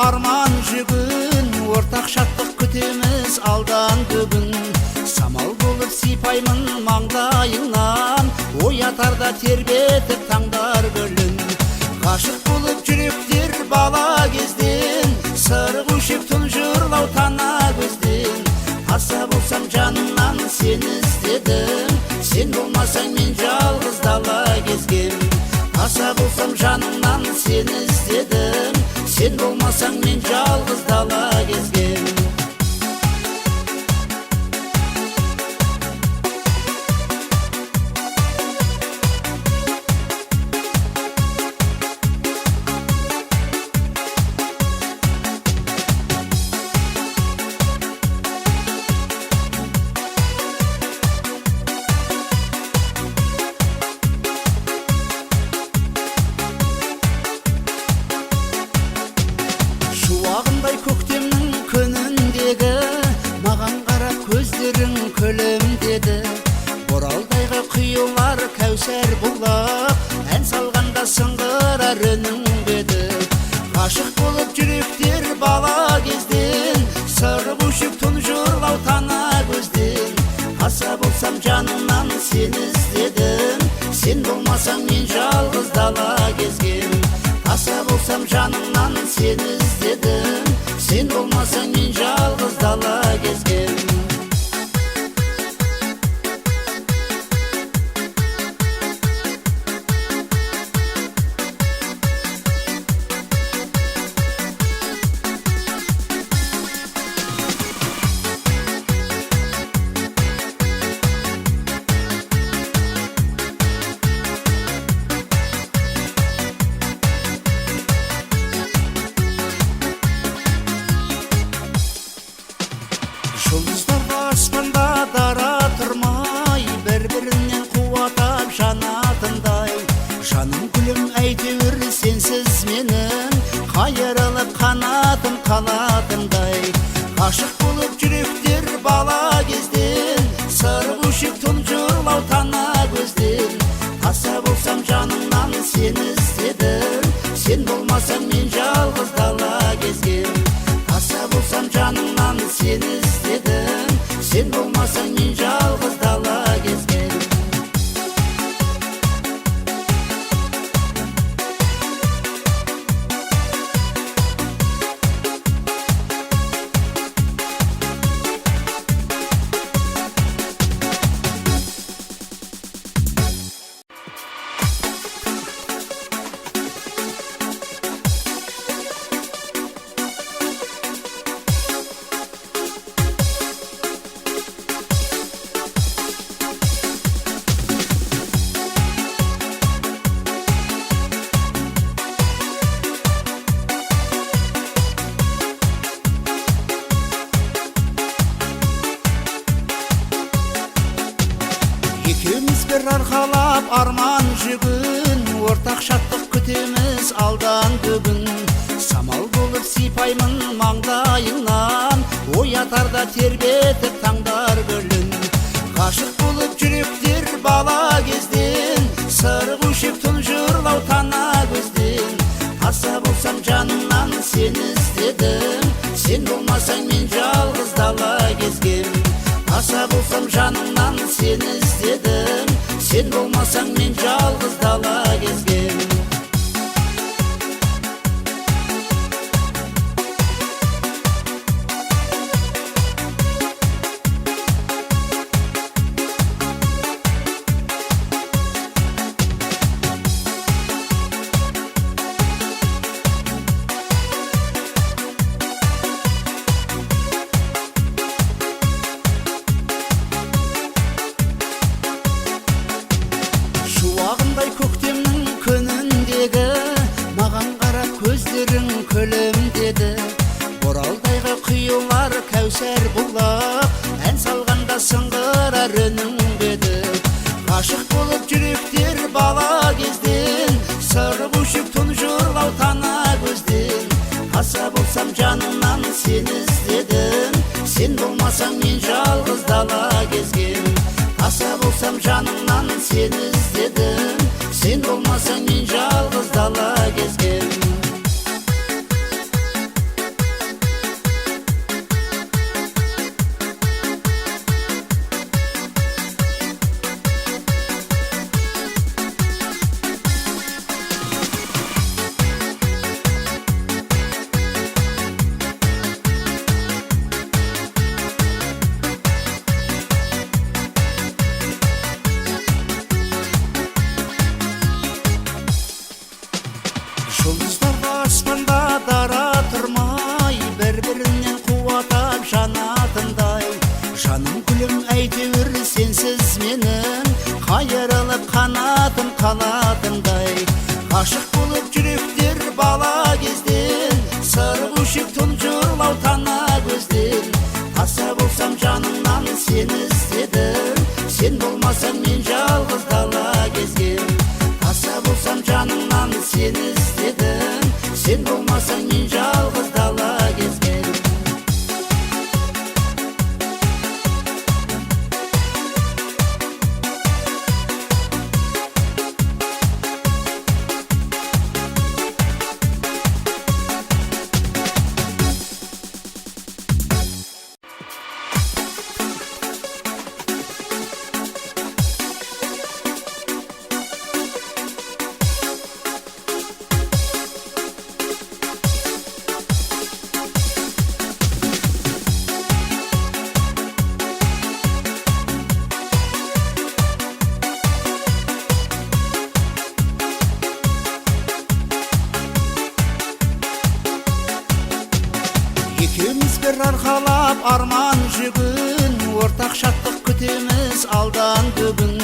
arman жүгін, ортақ шаттық күтеміз алдан бүгін. Самал болып сипаймын маңдайыңнан, оятарда тербетіп таңдар гүлін. Ғашық болып жүректер бала кезден, сырық өшек тұнжырлау тана көзден. Аса болсам жанымнан сені іздедім, сен болмасаң мен жалғыз дала кезгем. Аса болсам жанымнан сені іздедім, сен болмасаң мен жалғыз дала кезгем. Шуағындай көктемнің күніндегі, маған қара көздерің күлімдеді. Боралдайға құйылар кәусәр бұлақ, ән салғанда сыңғырар үнің беді. Ғашық болып жүректер бала кезден, сырық өшек тұнжырлау тана көзден. Аса болсам жанымнан сені іздедім, сен болмасаң мен жалғыз дала кезгем. Аса болсам жанымнан сені іздедім, сен болмасаң мен жалғыз дала кезгем. Жұлдыздар аспанда дара тұрмай, бір-бірінен қуатап жанатындай. Жаным гүлім әйтеуір сенсіз менің, қайырылып қанатым қалатындай. Ғашық болып жүректер бала кезден, сырық өшек тұнжырлау тана көзден. Аса болсам жанымнан сені іздедім, сен болмасаң мен жалғыз дала кезгем. Аса болсам жанымнан сені іздедім, сен болмасаң мен жалғыз дала кезгем. Екеуміз бір арқалап арман жүгін, ортақ шаттық күтеміз алдан бүгін. Самал болып сипаймын маңдайыңнан, оятарда тербетіп таңдар гүлін. Ғашық болып жүректер бала кезден, сырық өшек тұнжырлау тана көзден. Аса болсам жанымнан сені іздедім, сен болмасаң мен жалғыз дала кезгем. Аса болсам жанымнан сені іздедім, сен болмасаң мен жалғыз дала кезгем. Шуағындай көктемнің күніндегі, маған қара көздерің күлімдеді. Боралдайға құйылар кәусәр бұлақ, ән салғанда сыңғырар үнің беді. Ғашық болып жүректер бала кезден, сырық өшек тұнжырлау тана көзден. Аса болсам жанымнан сені іздедім, сен болмасаң мен жалғыз дала кезгем. Аса болсам жанымнан сені іздедім, сен болмасаң мен жалғыз дала кезгем. күшік тұнжырлау тана көзден. Таса болсам жаныңнан сен іздедім, сен болмасаң мен жалғыз дала кезгем. Таса болсам жаныңнан сен іздедім, сен болмасаң мен жалғыз дала кезгем. Екеуміз бір арқалап арман жүгін, ортақ шаттық күтеміз алдан бүгін.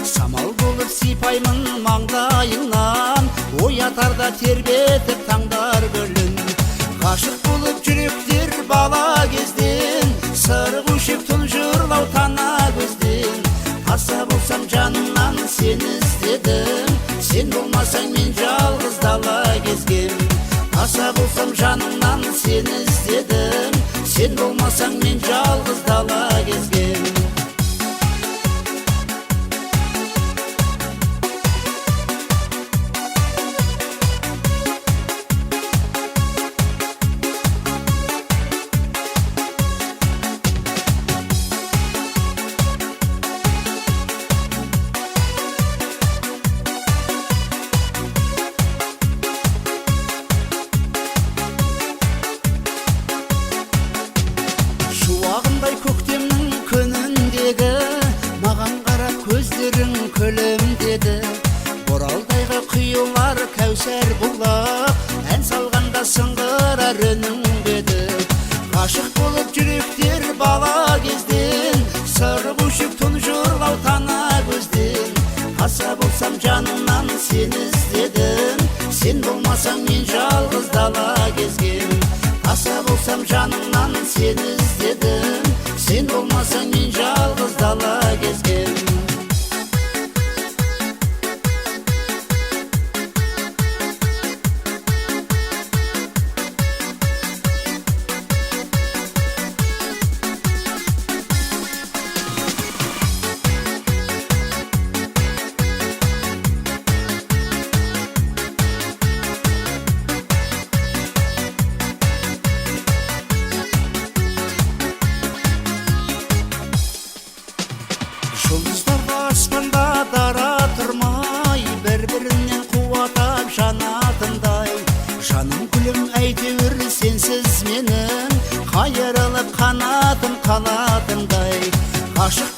Самал болып сипаймын маңдайыңнан, оятарда тербетіп таңдар гүлін. Ғашық болып жүректер бала кезден, сыр көшіп тұнжырлау тана көзден. Таса болсам жанымнан сен іздедім, сен болмасаң мен жалғыз дала кезгем. Таса болсам жанымнан сен іздедім, сен болмасаң мен жалғыз дала кезгем. Шуағындай көктемнің күніндегі, маған қарап көздерің күлім деді. Боралдайға құйылар кәусәр бұлақ, ән салғанда сыңғырар үнің деді. Ғашық болып жүректер бала кезден, сыр көшіп тұнжырлау тана көзден. Таса болсам жанымнан сен іздедім, сен болмасаң мен жалғыз дала кезгем. Таса болсам жанымнан сен іздедім, сен болмасаң мен жалғыз дала кезгем. Жұлдыздар аспанда дара тұрмай, бір-бірінен қуатап жанатындай. Жаным күлім әйтеуір сенсіз менің, қайырылып қанатым қалатындай. Ғашық